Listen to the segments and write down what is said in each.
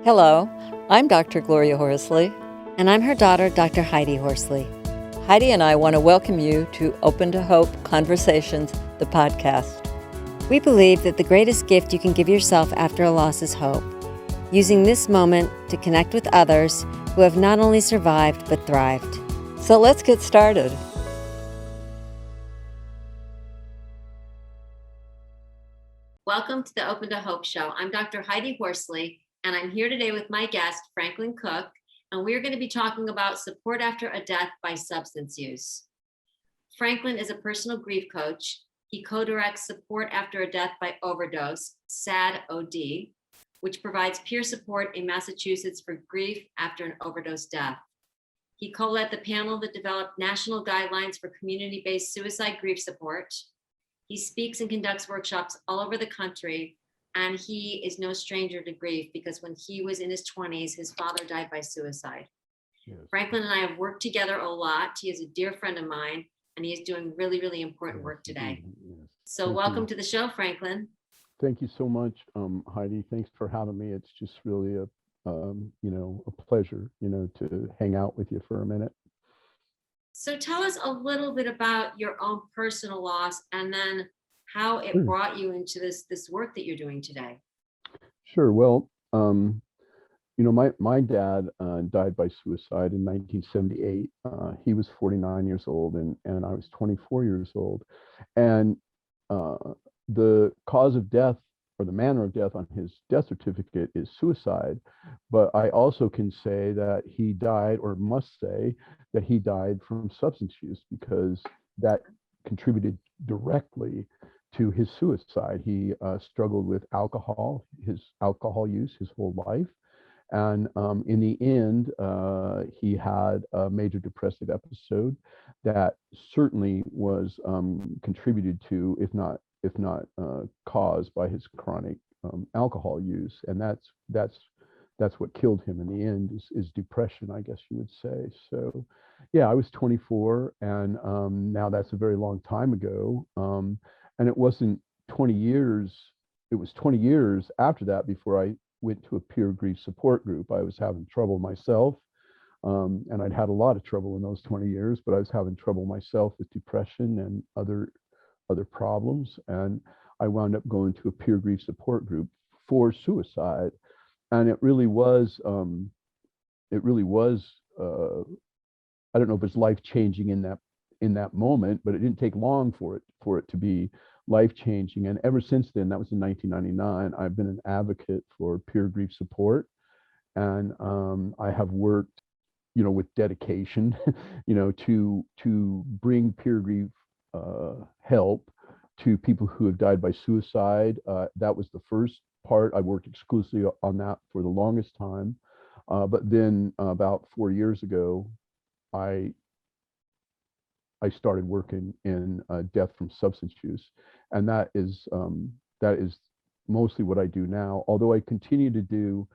Hello, I'm Dr. Gloria Horsley. And I'm her daughter, Dr. Heidi Horsley. Heidi and I want to welcome you to Open to Hope Conversations, the podcast. We believe that the greatest gift you can give yourself after a loss is hope, using this moment to connect with others who have not only survived but thrived. So let's get started. Welcome to the Open to Hope show. I'm Dr. Heidi Horsley, and I'm here today with my guest, Franklin Cook, and we're going to be talking about support after a death by substance use. Franklin is a personal grief coach. He co-directs Support After a Death by Overdose, SADOD, which provides peer support in Massachusetts for grief after an overdose death. He co-led the panel that developed national guidelines for community-based suicide grief support. He speaks and conducts workshops all over the country, and he is no stranger to grief because when he was in his 20s, his father died by suicide. Yes. Franklin and I have worked together a lot. He is a dear friend of mine, and he is doing really, really important work today. Yes. So welcome to the show, Franklin. Thank you so much, Heidi. Thanks for having me. It's just really a pleasure, to hang out with you for a minute. So tell us a little bit about your own personal loss and then how it brought you into this work that you're doing today. Sure. Well, my dad died by suicide in 1978. He was 49 years old and I was 24 years old. And the cause of death or the manner of death on his death certificate is suicide. But I also can say that he died, or must say that he died from substance use, because that contributed directly to his suicide. He struggled with his alcohol use his whole life. And in the end, he had a major depressive episode that certainly was contributed to, if not caused by his chronic alcohol use. And that's what killed him in the end, is depression, I guess you would say. So yeah, I was 24, and now that's a very long time ago. And it wasn't 20 years, it was 20 years after that before I went to a peer grief support group. I was having trouble myself, and I'd had a lot of trouble in those 20 years, but I was having trouble myself with depression and other problems. And I wound up going to a peer grief support group for suicide. And it really was, I don't know if it's life-changing in that moment, but it didn't take long for it to be life-changing. And ever since then, that was in 1999, I've been an advocate for peer grief support. And I have worked, with dedication, to bring peer grief help to people who have died by suicide. That was the first part. I worked exclusively on that for the longest time. But then about 4 years ago, I started working in death from substance use. And that is mostly what I do now, although I continue to do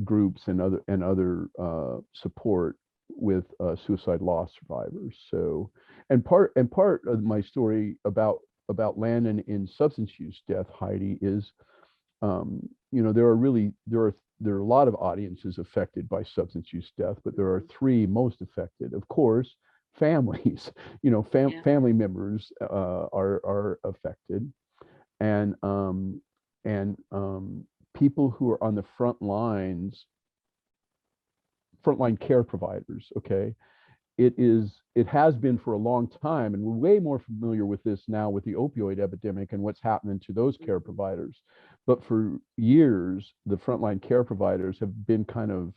groups and other support with suicide loss survivors. So, and part of my story about landing in substance use death, Heidi, is there are a lot of audiences affected by substance use death, but there are three most affected. Of course, families, family members are affected, and people who are on the frontline care providers. Okay, it has been for a long time, and we're way more familiar with this now with the opioid epidemic and what's happening to those care providers. But for years, the frontline care providers have been kind of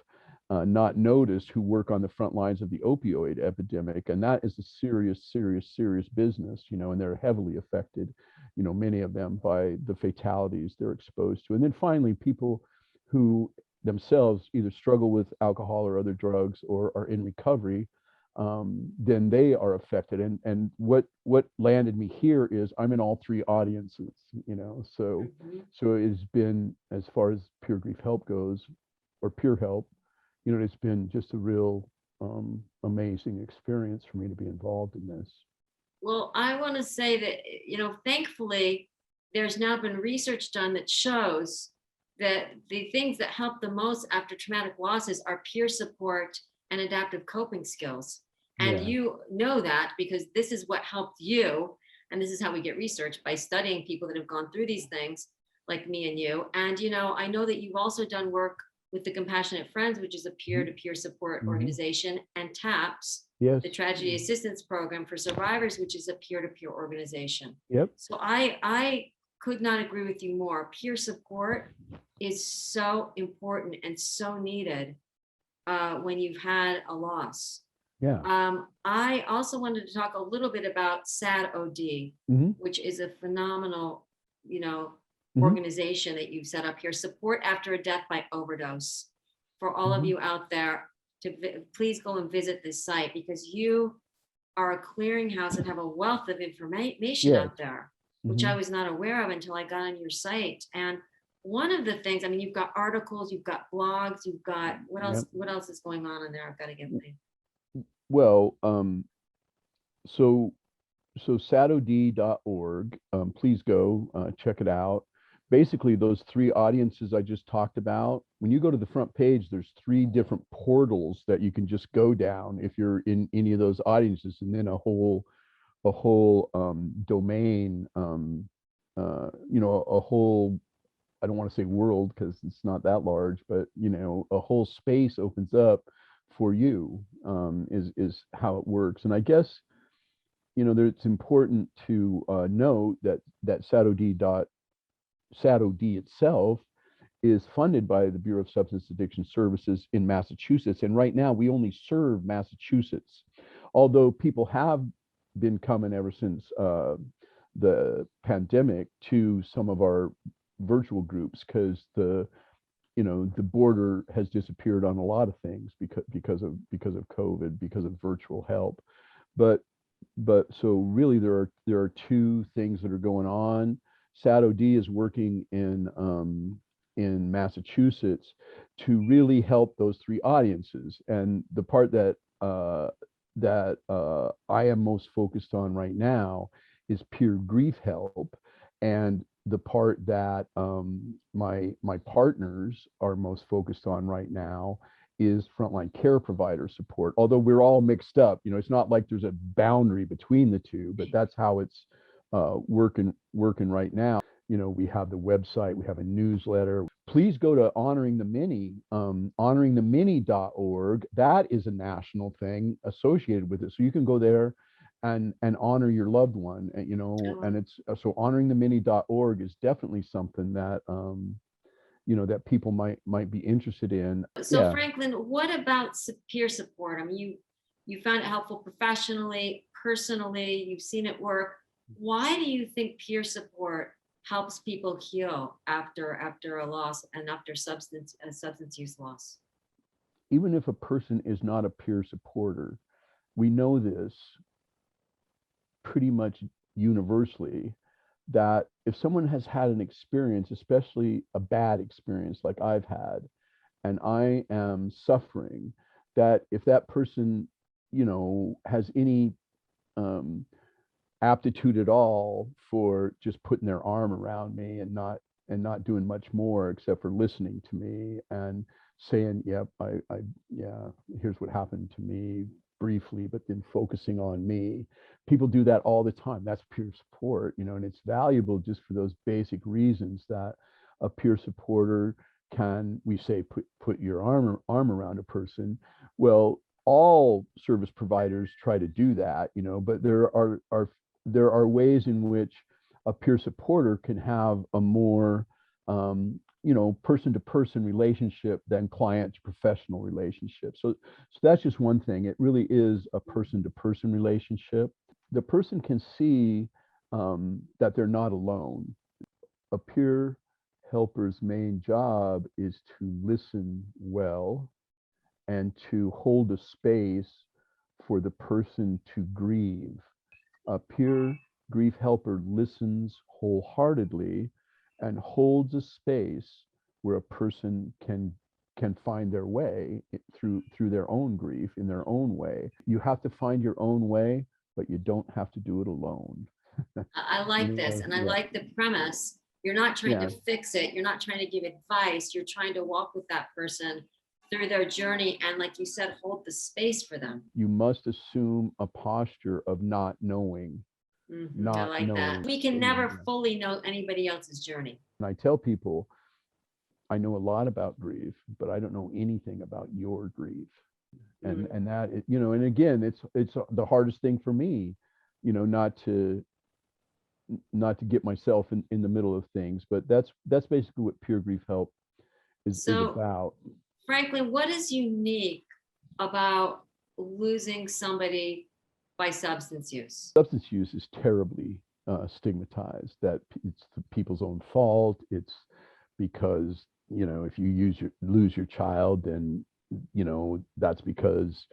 not noticed, who work on the front lines of the opioid epidemic. And that is a serious business, and they're heavily affected, many of them, by the fatalities they're exposed to. And then finally, people who themselves either struggle with alcohol or other drugs or are in recovery, then they are affected. And what landed me here is I'm in all three audiences, so it has been, as far as peer grief help goes, or peer help, it's been just a real amazing experience for me to be involved in this. Well, I want to say that, thankfully, there's now been research done that shows the things that help the most after traumatic losses are peer support and adaptive coping skills. And Yeah. you know that because this is what helped you. And this is how we get research, by studying people that have gone through these things like me and you. And, I know that you've also done work with the Compassionate Friends, which is a peer-to-peer support organization, and TAPS, Yes. the Tragedy Assistance Program for Survivors, which is a peer-to-peer organization. Yep. So I could not agree with you more. Peer support is so important and so needed when you've had a loss. Yeah. I also wanted to talk a little bit about SADOD, which is a phenomenal, organization that you've set up here. Support After a Death by Overdose. For all of you out there, please go and visit this site, because you are a clearinghouse and have a wealth of information out there, which I was not aware of until I got on your site. And one of the things, you've got articles, you've got blogs, you've got, what else? Yep. What else is going on in there? I've got to get my. Well, so SADOD.org, please go check it out. Basically, those three audiences I just talked about, when you go to the front page, there's 3 different portals that you can just go down if you're in any of those audiences, and then a whole domain, a whole, I don't want to say world because it's not that large, but a whole space opens up for you, is how it works. And I guess it's important to note that SADOD itself is funded by the Bureau of Substance Addiction Services in Massachusetts, and right now we only serve Massachusetts, although people have been coming ever since the pandemic to some of our virtual groups, because the border has disappeared on a lot of things because of COVID, because of virtual help. But so really there are 2 things that are going on. SADOD is working in Massachusetts to really help those 3 audiences, and the part that I am most focused on right now is peer grief help, and the part that my partners are most focused on right now is frontline care provider support. Although we're all mixed up, it's not like there's a boundary between the 2, but that's how it's working right now. We have the website, we have a newsletter. Please go to Honoring the Many, honoringthemany.org. That is a national thing associated with it. So you can go there and honor your loved one, and it's so honoringthemany.org is definitely something that that people might be interested in. So Franklin, what about peer support? You found it helpful professionally, personally, you've seen it work. Why do you think peer support helps people heal after a loss and after substance use loss? Even if a person is not a peer supporter, we know this pretty much universally, that if someone has had an experience, especially a bad experience like I've had, and I am suffering, that if that person, has any aptitude at all for just putting their arm around me and not doing much more except for listening to me and saying, yep, here's what happened to me briefly, but then focusing on me. People do that all the time. That's peer support, and it's valuable just for those basic reasons that a peer supporter can, we say, put your arm around a person. Well, all service providers try to do that, but there are ways in which a peer supporter can have a more person-to-person relationship than client-to-professional relationship. So that's just one thing. It really is a person-to-person relationship. The person can see that they're not alone. A peer helper's main job is to listen well and to hold a space for the person to grieve. A peer grief helper listens wholeheartedly and holds a space where a person can find their way through their own grief in their own way. You have to find your own way, but you don't have to do it alone. I like this, and I like the premise. You're not trying to Yeah. fix it. You're not trying to give advice. You're trying to walk with that person through their journey. And like you said, hold the space for them. You must assume a posture of not knowing, I not like that. knowing. We can never fully know anybody else's journey. And I tell people, I know a lot about grief, but I don't know anything about your grief. And that, you know, and again, it's the hardest thing for me, you know, not to get myself in the middle of things, but that's basically what peer grief help is about. Franklin, what is unique about losing somebody by substance use? Substance use is terribly stigmatized, that it's the people's own fault. It's because, you know, if you lose your child, then, you know, that's because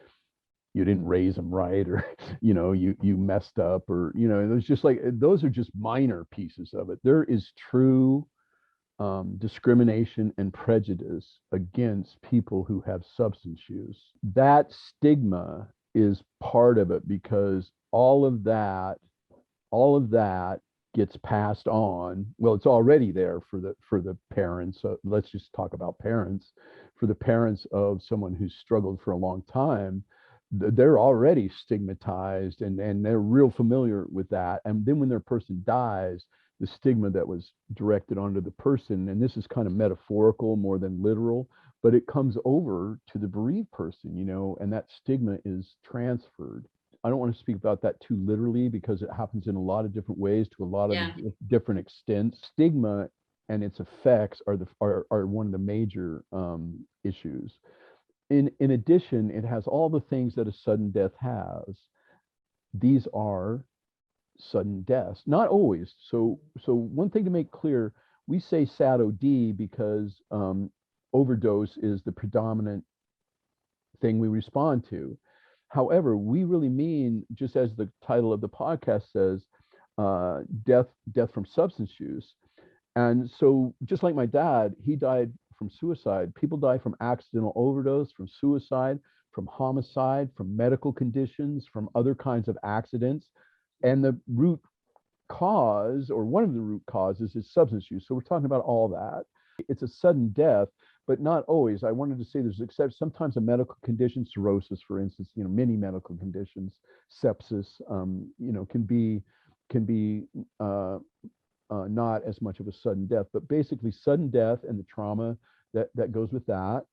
you didn't raise them right, or, you know, you messed up, or, you know, there's just like, those are just minor pieces of it. There is true discrimination and prejudice against people who have substance use. That stigma is part of it, because all of that gets passed on. Well, it's already there for the parents. Let's just talk about parents. For the parents of someone who's struggled for a long time, they're already stigmatized, and they're real familiar with that. And then when their person dies, the stigma that was directed onto the person, and this is kind of metaphorical more than literal, but it comes over to the bereaved person, you know, and that stigma is transferred. I don't want to speak about that too literally, because it happens in a lot of different ways to a lot of different extents. Stigma and its effects are one of the major issues. In addition, it has all the things that a sudden death has. These are sudden deaths, not always. So one thing to make clear, we say SADOD because overdose is the predominant thing we respond to. However, we really mean, just as the title of the podcast says, death from substance use. And so just like my dad, he died from suicide. People die from accidental overdose, from suicide, from homicide, from medical conditions, from other kinds of accidents. And the root cause, or one of the root causes, is substance use. So we're talking about all that. It's a sudden death, but not always. I wanted to say there's exceptions. Sometimes a medical condition, cirrhosis, for instance, you know, many medical conditions, sepsis, you know, can be not as much of a sudden death, but basically sudden death and the trauma that goes with that.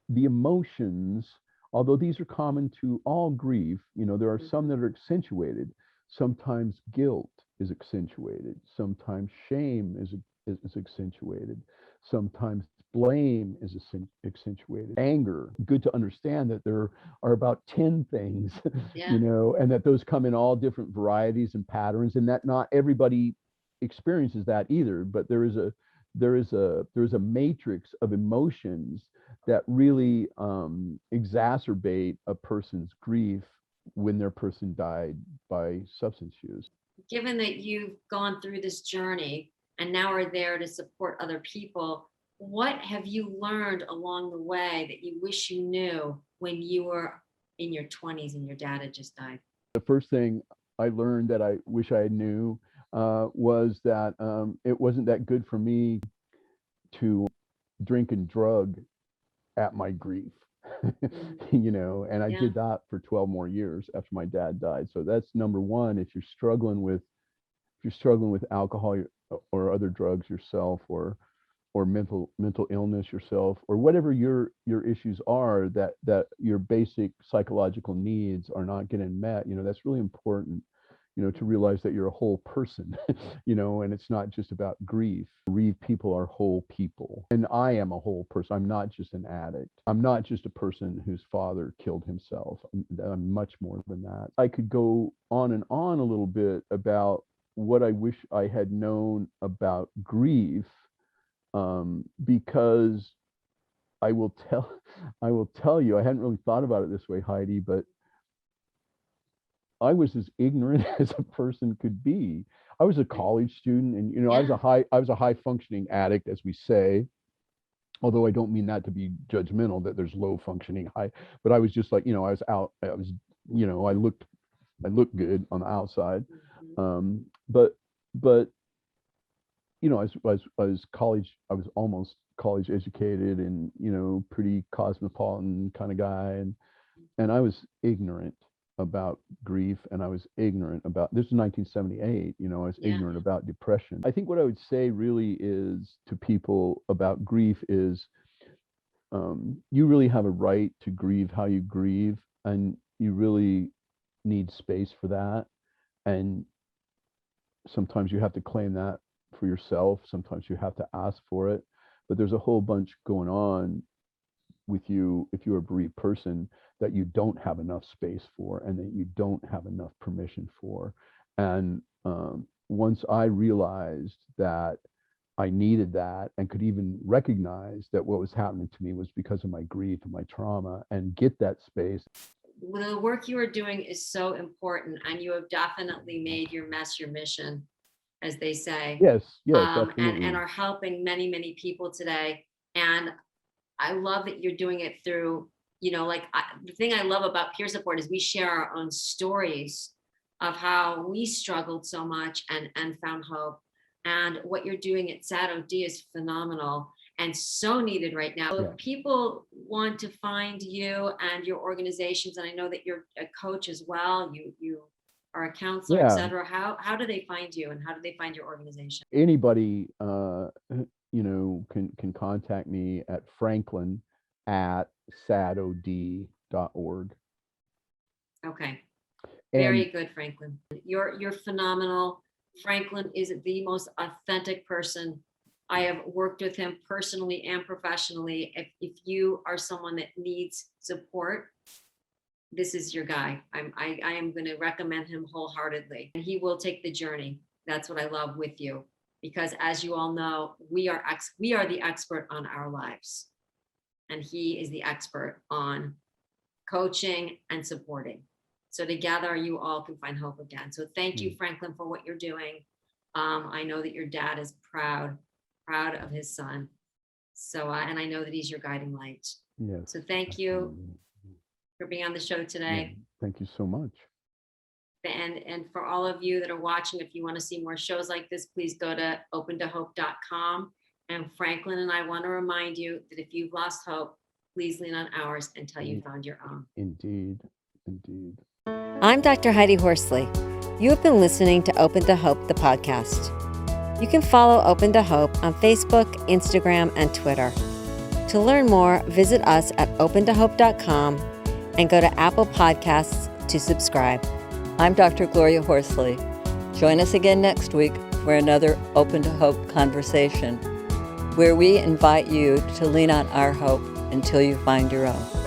The emotions, although these are common to all grief, you know, there are some that are accentuated. Sometimes guilt is accentuated. Sometimes shame is accentuated. Sometimes blame is accentuated. Anger, good to understand that there are about 10 things, you know, and that those come in all different varieties and patterns, and that not everybody experiences that either. But there is a matrix of emotions that really exacerbate a person's grief when their person died by substance use. Given that you've gone through this journey and now are there to support other people, what have you learned along the way that you wish you knew when you were in your 20s and your dad had just died? The first thing I learned that I wish I knew was that it wasn't that good for me to drink and drug at my grief. You know, and I did that for 12 more years after my dad died. So that's number one. If you're struggling with alcohol or other drugs yourself, or mental illness yourself, or whatever your issues are, that your basic psychological needs are not getting met, you know, that's really important, you know, to realize that you're a whole person, you know, and it's not just about grief. Bereaved people are whole people. And I am a whole person. I'm not just an addict. I'm not just a person whose father killed himself. I'm much more than that. I could go on and on a little bit about what I wish I had known about grief, because I will tell you, I hadn't really thought about it this way, Heidi, but I was as ignorant as a person could be. I was a college student, and, you know, I was a high functioning addict, as we say, although I don't mean that to be judgmental, that there's low functioning high, but I was just like, you know, I looked good on the outside. But I was college, I was almost college educated and, pretty cosmopolitan kind of guy. And I was ignorant about grief, and I was ignorant about, this is 1978, I was ignorant about depression. I think what I would say really is to people about grief is, you really have a right to grieve how you grieve, and you really need space for that. And sometimes you have to claim that for yourself. Sometimes you have to ask for it. But there's a whole bunch going on with you if you're a bereaved person that you don't have enough space for, and that you don't have enough permission for. And once I realized that I needed that, and could even recognize that what was happening to me was because of my grief and my trauma, and get that space. The work you are doing is so important, and you have definitely made your mess your mission, as they say. Yes, definitely. And are helping many, many people today. And I love that you're doing it through, the thing I love about peer support is we share our own stories of how we struggled so much and found hope. And what you're doing at SADOD is phenomenal and so needed right now. Yeah. If people want to find you and your organizations, and I know that you're a coach as well, you are a counselor, Yeah. etc. How do they find you, and how do they find your organization? Anybody, can contact me at franklin@sadod.org. Okay. And Very good, Franklin. You're phenomenal. Franklin is the most authentic person. I have worked with him personally and professionally. If you are someone that needs support, this is your guy. I am going to recommend him wholeheartedly. And he will take the journey. That's what I love with you. Because as you all know, we are the expert on our lives. And he is the expert on coaching and supporting. So together you all can find hope again. So thank you, Franklin, for what you're doing. I know that your dad is proud of his son. So, and I know that he's your guiding light. yes, So thank you for being on the show today. Yeah, thank you so much. And for all of you that are watching, if you want to see more shows like this, please go to opentohope.com. And Franklin and I want to remind you that if you've lost hope, please lean on ours until you found your own. Indeed. I'm Dr. Heidi Horsley. You have been listening to Open to Hope, the podcast. You can follow Open to Hope on Facebook, Instagram, and Twitter. To learn more, visit us at opentohope.com and go to Apple Podcasts to subscribe. I'm Dr. Gloria Horsley. Join us again next week for another Open to Hope conversation, where we invite you to lean on our hope until you find your own.